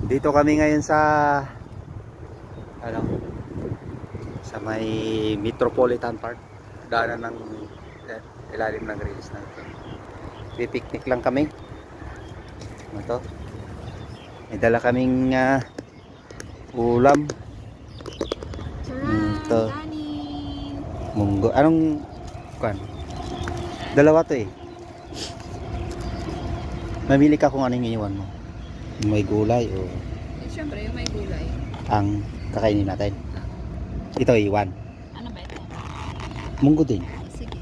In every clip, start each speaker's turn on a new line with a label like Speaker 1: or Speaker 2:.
Speaker 1: Dito kami ngayon sa ano, sa may Metropolitan Park. Daanan ng ilalim ng rails na ito. Pipiknik lang kami. Ito. May dala kaming ulam. Ito. Munggo. Anong kuan? Dalawa to eh. Mamili ka kung anong iniwan mo. May gulay o
Speaker 2: Siyempre, yung may gulay.
Speaker 1: ang kakainin natin. Ito iwan.
Speaker 2: Ano ba ito?
Speaker 1: Munggo din.
Speaker 2: Sige.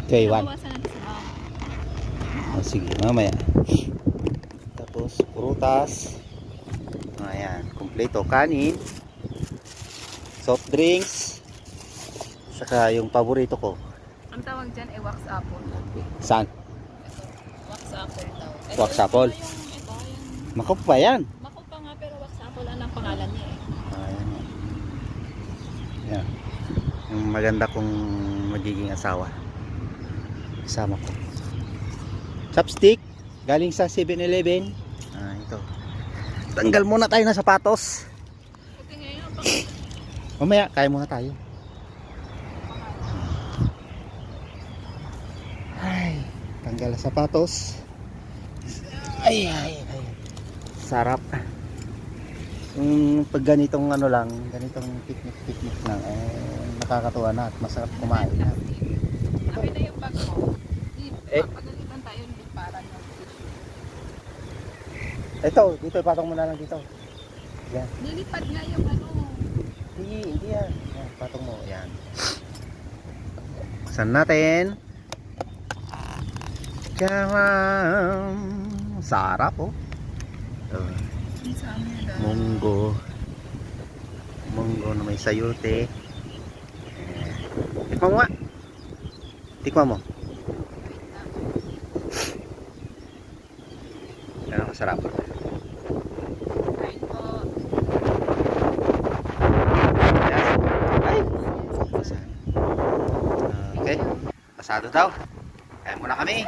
Speaker 1: Ito iwan.
Speaker 2: Nabawasan natin sa bawang.
Speaker 1: O sige, mamaya. Tapos prutas. Ayan, kumpleto. Kanin. Soft drinks. Saka yung paborito ko.
Speaker 2: Ang tawag dyan ay wax apple.
Speaker 1: Saan?
Speaker 2: Ito. Wax apple daw. Ito,
Speaker 1: Wax apple?
Speaker 2: Ito yung
Speaker 1: Makop pa yan.
Speaker 2: mako pa nga pero wax apple ang pangalan niya eh.
Speaker 1: Ayan. Yan. Yung maganda kong magiging asawa. Kasama ko. Chopstick. Galing sa 7-Eleven. Ito. Tanggal muna tayo ng sapatos.
Speaker 2: Buti ngayon,
Speaker 1: Mamaya, kaya muna tayo. Ay, tanggal ang sapatos. Ay. Sarap. Yung pag ganitong ano lang, ganitong picnic lang, nakakatuwa na at masarap kumain na.
Speaker 2: akin na yung bag mo. Pagalitan tayo ng liparan ng tissue.
Speaker 1: Ito, dito, ipatong mo na lang dito. Yan.
Speaker 2: Nilipad nga yung ano.
Speaker 1: Hindi yan. Yan, patong mo. Yan. Buksan natin. Karam. Sarap oh. Munggo. Munggo na may sayote. Tikman mo nga. Tikman mo. Yan ang masarap.
Speaker 2: Kain po.
Speaker 1: Ay. Okay. Pasado daw. Kaya muna kami.